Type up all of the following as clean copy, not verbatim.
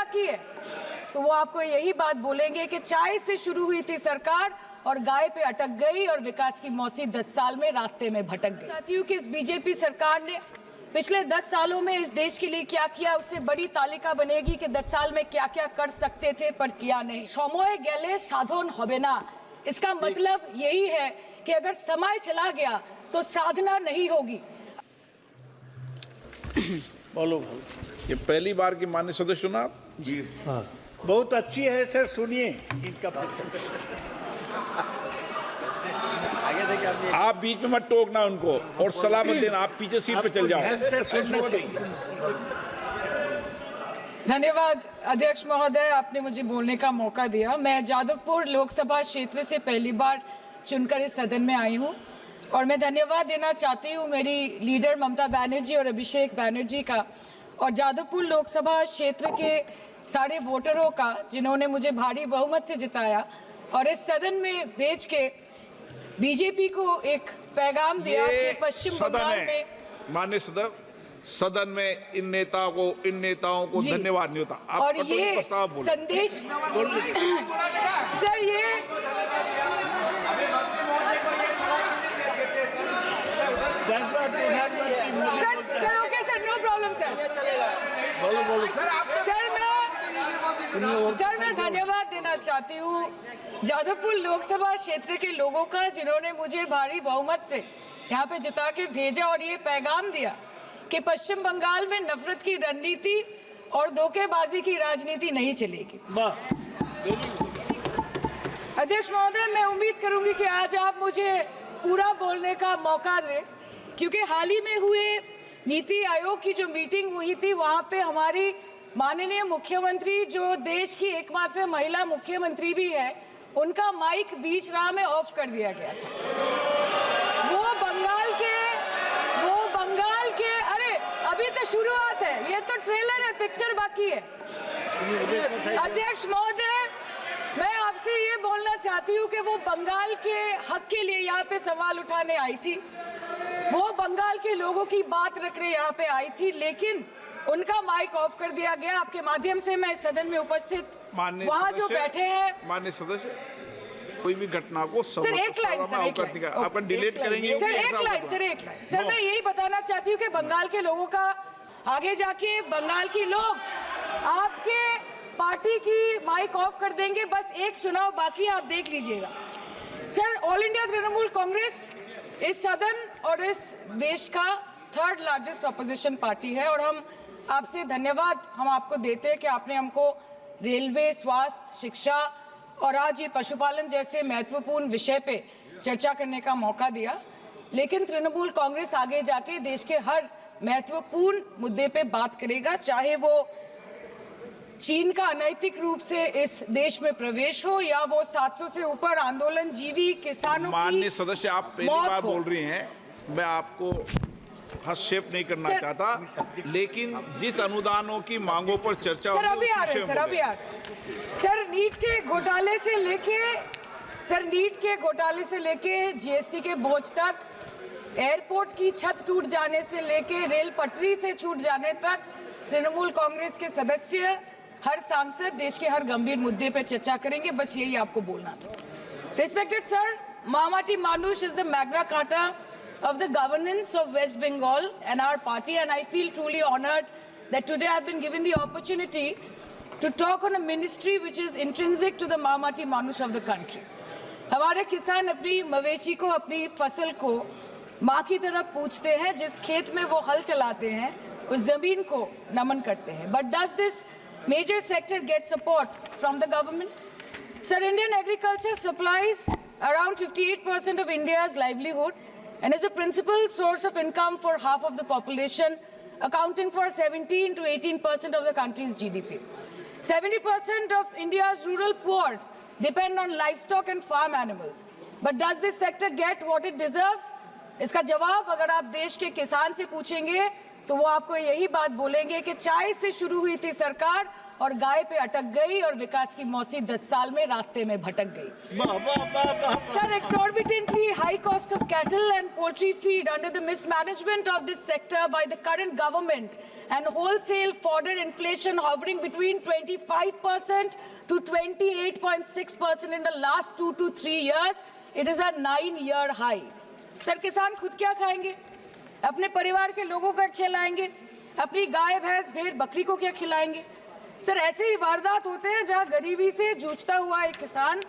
बाकी है, तो वो आपको यही बात बोलेंगे कि चाय से शुरू हुई थी सरकार और गाय पे अटक गई और विकास की मौसी 10 साल में रास्ते में भटक गई। चाहती हूँ कि इस बीजेपी सरकार ने पिछले 10 सालों में इस देश के लिए क्या किया, उससे बड़ी तालिका बनेगी कि 10 साल में क्या क्या कर सकते थे पर किया नहीं। समय गेले साधन होबे ना, इसका मतलब यही है कि अगर समय चला गया तो साधना नहीं होगी। बोलो। ये पहली बार की माननीय सदस्य चुना आप? जी हाँ, बहुत अच्छी है सर, सुनिए इनका आप बीच में मत टोकना उनको और सलाह मत देना, आप पीछे सीट पे चल जाओ। धन्यवाद अध्यक्ष महोदय, आपने मुझे बोलने का मौका दिया। मैं जादवपुर लोकसभा क्षेत्र से पहली बार चुनकर इस सदन में आई हूँ और मैं धन्यवाद देना चाहती हूँ मेरी लीडर ममता बनर्जी और अभिषेक बनर्जी का और जादवपुर लोकसभा क्षेत्र के सारे वोटरों का जिन्होंने मुझे भारी बहुमत से जिताया और इस सदन में भेज के बीजेपी को एक पैगाम दिया कि पश्चिम बंगाल में माननीय सदन में इन नेताओं को धन्यवाद नहीं होता। आप और ये संदेश सर, ये sir okay sir, no problem sir. Sir मैं धन्यवाद देना चाहती हूँ जादवपुर लोकसभा क्षेत्र के लोगों का जिन्होंने मुझे भारी बहुमत से यहाँ पे जिता के भेजा और ये पैगाम दिया कि पश्चिम बंगाल में नफरत की रणनीति और धोखेबाजी की राजनीति नहीं चलेगी। अध्यक्ष महोदय, मैं उम्मीद करूंगी कि आज आप मुझे पूरा बोलने का मौका दें, क्योंकि हाल ही में हुए नीति आयोग की जो मीटिंग हुई थी वहां पे हमारी माननीय मुख्यमंत्री, जो देश की एकमात्र महिला मुख्यमंत्री भी है, उनका माइक बीच राह में ऑफ कर दिया गया था। वो बंगाल के अरे अभी तो शुरुआत है, ये तो ट्रेलर है, पिक्चर बाकी है। अध्यक्ष महोदय, मैं आपसे ये बोलना चाहती हूँ कि वो बंगाल के हक के लिए यहाँ पे सवाल उठाने आई थी, वो बंगाल के लोगों की बात रख रहे यहाँ पे आई थी, लेकिन उनका माइक ऑफ कर दिया गया। आपके माध्यम से मैं सदन में उपस्थित वहाँ जो बैठे हैं माननीय सदस्य, कोई भी घटना को सर एक लाइन आपका डिलीट करेंगे सर, एक लाइन सर, मैं यही बताना चाहती हूँ कि बंगाल के लोगों का आगे जाके बंगाल की लोग आपके पार्टी की माइक ऑफ कर देंगे। बस एक चुनाव बाकी, आप देख लीजिएगा। Sir, all India Trinamool Congress इस सदन और इस देश का 3rd लार्जेस्ट ऑपोजिशन पार्टी है और हम आपसे धन्यवाद हम आपको देते हैं कि आपने हमको रेलवे, स्वास्थ्य, शिक्षा और आज ये पशुपालन जैसे महत्वपूर्ण विषय पे चर्चा करने का मौका दिया। लेकिन तृणमूल कांग्रेस आगे जाके देश के हर महत्वपूर्ण मुद्दे पे बात करेगा, चाहे वो चीन का अनैतिक रूप से इस देश में प्रवेश हो या वो 700 से ऊपर आंदोलन जीवी किसानों की। माननीय सदस्य, आप पहली बार बोल रही हैं, मैं आपको हस्तक्षेप नहीं करना चाहता, लेकिन जिस अनुदानों की मांगों पर चर्चा सर अभी आ रहे हैं सर, नीट के घोटाले से लेके जीएसटी के बोझ तक, एयरपोर्ट की छत टूट जाने से लेके रेल पटरी से छूट जाने तक, तृणमूल कांग्रेस के सदस्य, हर सांसद देश के हर गंभीर मुद्दे पर चर्चा करेंगे। बस यही आपको बोलना था। Respected sir, Mamati Manush is the Magna Carta of the governance of West Bengal and our party, and I feel truly honored that today I've been given the opportunity to talk on a ministry which is intrinsic to the Mamati Manush of the country. हमारे किसान अपनी मवेशी को, अपनी फसल को माँ की तरह पूछते हैं, जिस खेत में वो हल चलाते हैं उस जमीन को नमन करते हैं। But does this major sector get support from the government? Sir, Indian agriculture supplies around 58% of India's livelihood and is a principal source of income for half of the population, accounting for 17 to 18% of the country's GDP. 70% of India's rural poor depend on livestock and farm animals. But does this sector get what it deserves? इसका जवाब अगर आप देश के किसान से पूछेंगे तो वो आपको यही बात बोलेंगे कि चाय से शुरू हुई थी सरकार और गाय पे अटक गई और विकास की मौसी 10 साल में रास्ते में भटक गई। Sir, exorbitantly high cost of cattle and poultry feed under the mismanagement of this sector by the current government and wholesale fodder inflation hovering between 25% to 28.6% in the last 2 to 3 years, it is a 9-year high. Sir, किसान खुद क्या खाएंगे? अपने परिवार के लोगों का खिलाएंगे? अपनी गाय भैंस भेड़ बकरी को क्या खिलाएंगे? सर, ऐसे ही वारदात होते हैं जहां गरीबी से जूझता हुआ एक किसान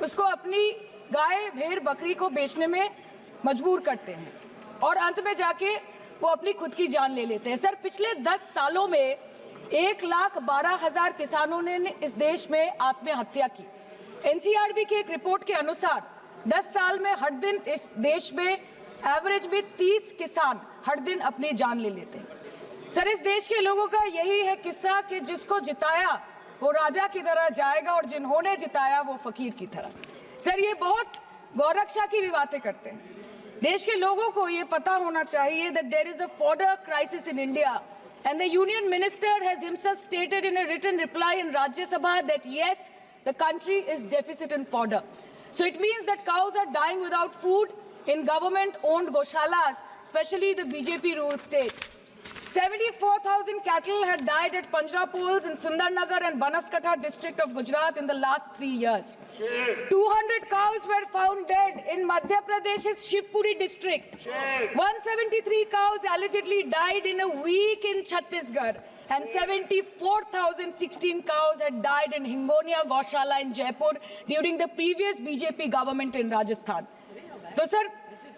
उसको अपनी गाय भेड़ बकरी को बेचने में मजबूर करते हैं और अंत में जाके वो अपनी खुद की जान ले लेते हैं। सर, पिछले 10 सालों में 1,12,000 किसानों ने इस देश में आत्महत्या की। एनसीआरबी की एक रिपोर्ट के अनुसार 10 साल में हर दिन इस देश में एवरेज में 30 किसान हर दिन अपनी जान ले लेते हैं। सर, इस देश के लोगों का यही है किस्सा कि जिसको जिताया वो राजा की तरह जाएगा और जिन्होंने जिताया वो फकीर की तरह। सर, ये बहुत गौरक्षा की भी बातें करते हैं। देश के लोगों को ये पता होना चाहिए that there is a fodder crisis in India and the union minister has himself stated in a written reply in Rajya Sabha that yes, the country is deficit in fodder. So it means that cows are dying without food in government-owned goshalas, especially the BJP-ruled state. 74,000 cattle had died at Panjrapols in Sundarnagar and Banaskantha district of Gujarat in the last 3 years. 200 cows were found dead in Madhya Pradesh's Shivpuri district. 173 cows allegedly died in a week in Chhattisgarh. And 74,016 cows had died in Hingonia Gaushala in Jaipur during the previous BJP government in Rajasthan. तो sir,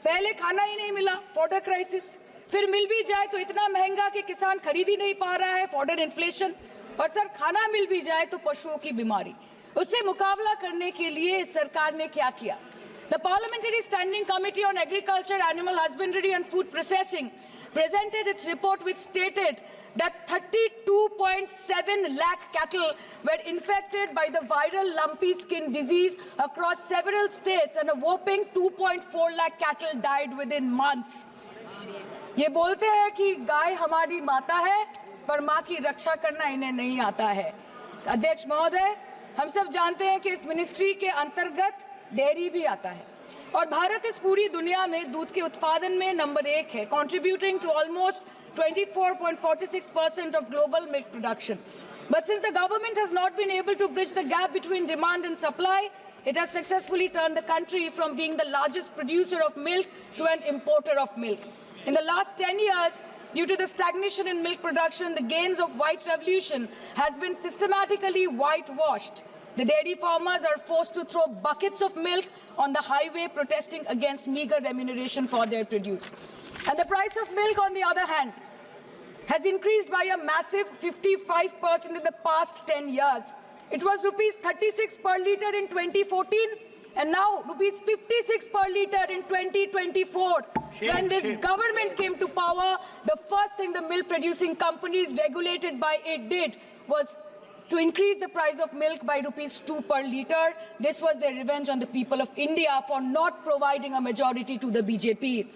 पहले खाना ही नहीं मिला, fodder crisis, फिर मिल भी जाए तो इतना महंगा कि किसान खरीद ही नहीं पा रहा है, फॉडर इन्फ्लेशन, और सर खाना मिल भी जाए तो पशुओं की बीमारी। उससे मुकाबला करने के लिए सरकार ने क्या किया? The Parliamentary Standing Committee on Agriculture, Animal Husbandry and Food Processing presented its report which stated that 32.7 lakh cattle were infected by the viral lumpy skin disease across several states and a whopping 2.4 lakh cattle died within months. ये बोलते हैं कि गाय हमारी माता है पर माँ की रक्षा करना इन्हें नहीं आता है। अध्यक्ष महोदय, हम सब जानते हैं कि इस मिनिस्ट्री के अंतर्गत डेयरी भी आता है और भारत इस पूरी दुनिया में दूध के उत्पादन में नंबर 1 है, contributing to almost 24.46% of global milk production. But since the government has not been able to bridge the gap between demand and supply, it has successfully turned the country from being the largest producer of milk to an importer of milk. In the last 10 years, due to the stagnation in milk production, the gains of white revolution has been systematically whitewashed. The dairy farmers are forced to throw buckets of milk on the highway protesting against meager remuneration for their produce. And the price of milk, on the other hand, has increased by a massive 55% in the past 10 years. It was rupees 36 per litre in 2014 and now rupees 56 per litre in 2024. When this government came to power, the first thing the milk producing companies regulated by it did was to increase the price of milk by rupees 2 per litre. This was their revenge on the people of India for not providing a majority to the BJP.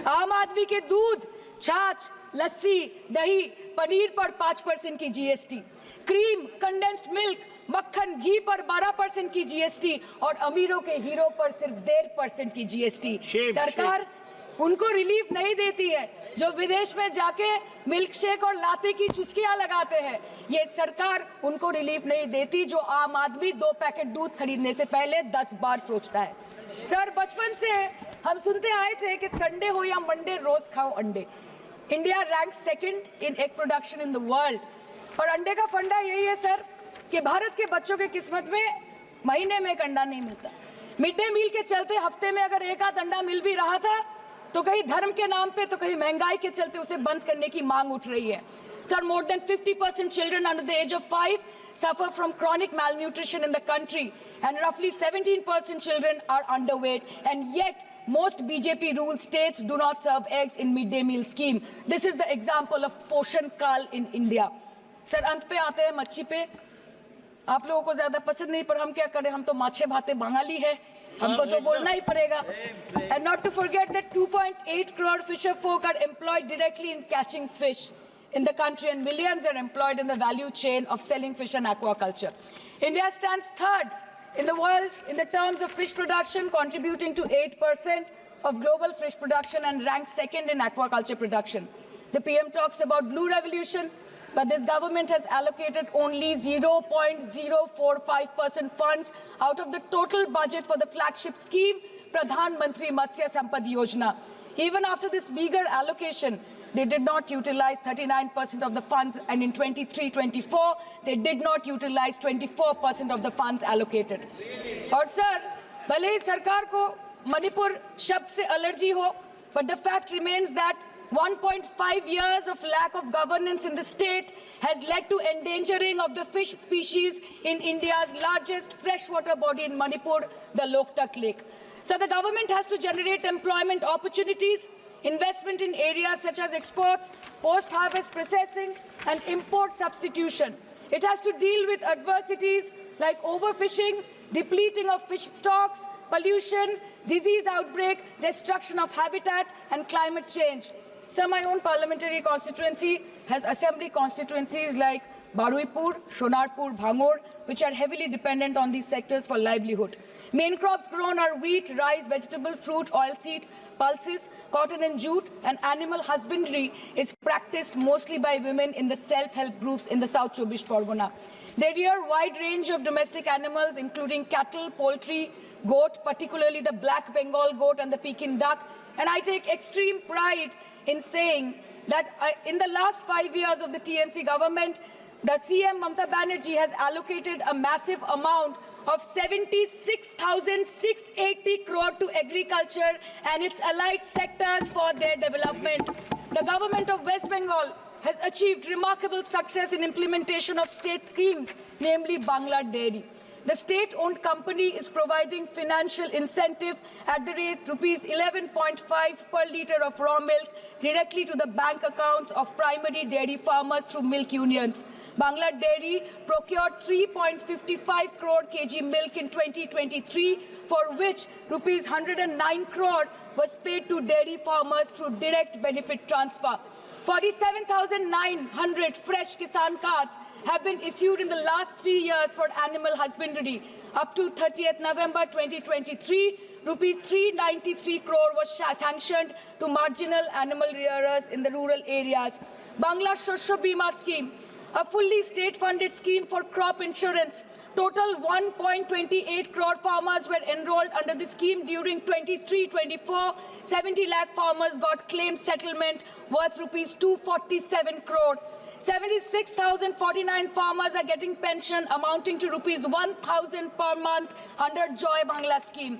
आम आदमी के दूध, छाछ, लस्सी, दही, पनीर पर 5% की GST, cream, condensed milk, मक्खन, घी पर 12% की GST और अमीरों के हीरो पर सिर्फ 1.5% की GST। सरकार उनको रिलीफ नहीं देती है जो विदेश में जाके मिल्क शेक और लाते की चुस्कियां लगाते हैं। ये सरकार उनको रिलीफ नहीं देती जो आम आदमी 2 पैकेट दूध खरीदने से पहले 10 बार सोचता है। सर, बचपन से हम सुनते आए थे कि संडे हो या मंडे रोज खाओ अंडे। India rank 2nd in egg production in the world. और अंडे का फंडा यही है सर कि भारत के बच्चों के किस्मत में महीने में एक अंडा नहीं मिलता। मिड डे मील के चलते हफ्ते में अगर एक आध अंडा मिल भी रहा था तो कहीं धर्म के नाम पे तो कहीं महंगाई के चलते उसे बंद करने की मांग उठ रही है। Sir, more than 50% children under the age of 5 suffer from chronic malnutrition in the country and roughly 17% children are underweight, and yet most BJP ruled states do not serve eggs in midday meal scheme. This is the example of Poshan Kal in India. Sir, अंत पे आते हैं मच्छी पे। आप लोगों को ज्यादा पसंद नहीं, पर हम क्या करें, हम तो माछे भाते बंगाली है, हमको तो बोलना ही पड़ेगा। And not to forget that 2.8 crore fisher folk are employed directly in catching fish. in the country and millions are employed in the value chain of selling fish and aquaculture. India stands third in the world in the terms of fish production, contributing to 8% of global fish production and ranks second in aquaculture production. The PM talks about blue revolution, but this government has allocated only 0.045% funds out of the total budget for the flagship scheme, Pradhan Mantri Matsya Sampad Yojana. Even after this meager allocation, they did not utilize 39% of the funds, and in 23-24, they did not utilize 24% of the funds allocated. और sir, भले ही सरकार को मणिपुर शब्द से allergy हो, but the fact remains that 1.5 years of lack of governance in the state has led to endangering of the fish species in India's largest freshwater body in Manipur, the Loktak Lake. So the government has to generate employment opportunities, investment in areas such as exports, post-harvest processing, and import substitution. It has to deal with adversities like overfishing, depleting of fish stocks, pollution, disease outbreak, destruction of habitat, and climate change. So my own parliamentary constituency has assembly constituencies like Baruipur, Shonarpur, Bhangor, which are heavily dependent on these sectors for livelihood. Main crops grown are wheat, rice, vegetable, fruit, oilseed, pulses, cotton and jute, and animal husbandry is practiced mostly by women in the self-help groups in the South Chobbish Pargona. They rear a wide range of domestic animals, including cattle, poultry, goat, particularly the black Bengal goat and the Pekin duck. And I take extreme pride in saying that in the last 5 years of the TMC government, the CM Mamata Banerjee has allocated a massive amount of 76,680 crore to agriculture and its allied sectors for their development. The government of West Bengal has achieved remarkable success in implementation of state schemes, namely Bangla Dairy. The state-owned company is providing financial incentive at the rate rupees 11.5 per litre of raw milk directly to the bank accounts of primary dairy farmers through milk unions. Bangla Dairy procured 3.55 crore kg milk in 2023, for which rupees 109 crore was paid to dairy farmers through direct benefit transfer. 47,900 fresh Kisan cards have been issued in the last 3 years for animal husbandry. Up to 30th November 2023, rupees 393 crore was sanctioned to marginal animal rearers in the rural areas. Bangla Shosho Bima Scheme, a fully state-funded scheme for crop insurance. Total 1.28 crore farmers were enrolled under the scheme during 23-24. 70 lakh farmers got claim settlement worth rupees 247 crore. 76,049 farmers are getting pension amounting to rupees 1,000 per month under Joy Bangla scheme.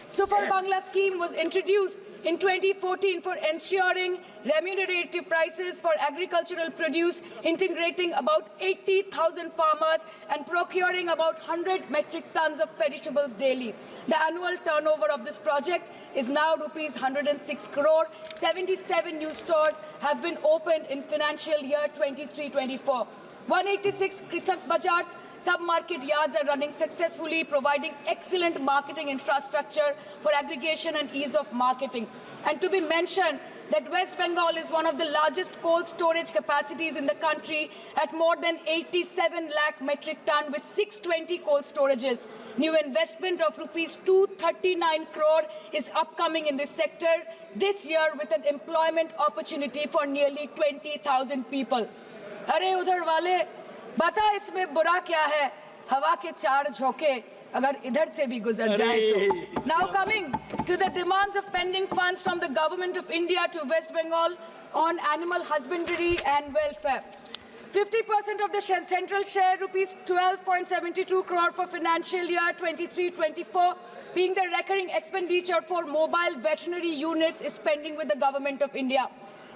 Super Bangla scheme was introduced in 2014 for ensuring remunerative prices for agricultural produce, integrating about 80,000 farmers and procuring about 100 metric tons of perishables daily. The annual turnover of this project is now rupees 106 crore. 77 new stores have been opened in financial year 23-24. 186 Krisak Bazars sub-market yards are running successfully, providing excellent marketing infrastructure for aggregation and ease of marketing. And to be mentioned that West Bengal is one of the largest cold storage capacities in the country at more than 87 lakh metric ton with 620 cold storages. New investment of rupees 239 crore is upcoming in this sector this year with an employment opportunity for nearly 20,000 people. अरे उधर वाले बता इसमें बुरा क्या है हवा के चार झोंके अगर इधर से भी गुजर जाए तो now coming to the demands of pending funds from the government of India to West Bengal on animal husbandry and welfare. 50% of the central share, rupees 12.72 crore for financial year 23-24, being the recurring expenditure for mobile veterinary units is pending with the government of India.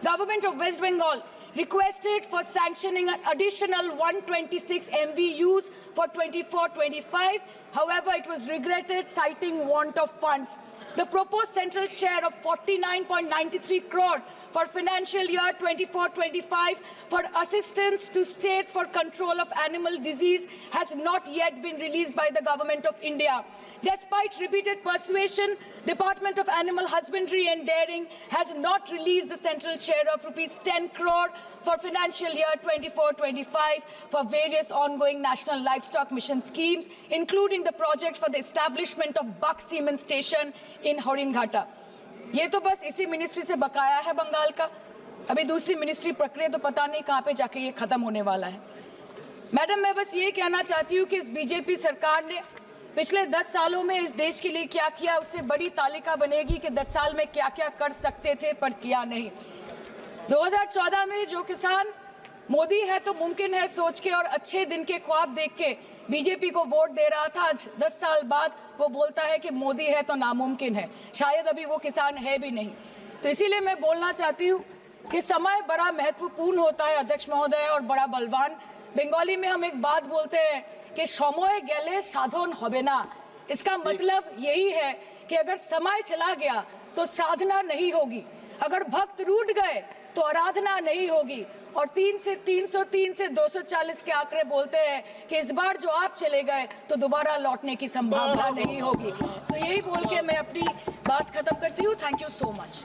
Government of West Bengal requested for sanctioning an additional 126 MVUs for 24-25. However, it was regretted, citing want of funds. The proposed central share of 49.93 crore for financial year 24-25 for assistance to states for control of animal disease has not yet been released by the government of India. Despite repeated persuasion, Department of Animal Husbandry and Dairying has not released the central share of rupees 10 crore for financial year 24-25 for various ongoing national livestock mission schemes, including the project for the establishment of Buck Semen Station in Horinghata. ये तो बस इसी ministry से बकाया है बंगाल का। अभी दूसरी मिनिस्ट्री प्रक्रिया तो पता नहीं कहाँ पे जाके ये खत्म होने वाला है। मैडम, मैं बस ये कहना चाहती हूँ कि इस बीजेपी सरकार ने पिछले 10 सालों में इस देश के लिए क्या किया, उससे बड़ी तालिका बनेगी कि 10 साल में क्या क्या कर सकते थे पर किया नहीं। 2014 में जो किसान मोदी है तो मुमकिन है सोच के और अच्छे दिन के ख्वाब देख के बीजेपी को वोट दे रहा था, आज 10 साल बाद वो बोलता है कि मोदी है तो नामुमकिन है। शायद अभी वो किसान है भी नहीं। तो इसीलिए मैं बोलना चाहती हूँ कि समय बड़ा महत्वपूर्ण होता है अध्यक्ष महोदय, और बड़ा बलवान। बंगाली में हम एक बात बोलते हैं कि समय गेले साधन होबे ना। इसका मतलब यही है कि अगर समय चला गया तो साधना नहीं होगी, अगर भक्त रूठ गए तो आराधना नहीं होगी। और 3 से 303 से 240 के आंकड़े बोलते हैं कि इस बार जो आप चले गए तो दोबारा लौटने की संभावना नहीं होगी। तो यही बोल के मैं अपनी बात खत्म करती हूँ। Thank you so much.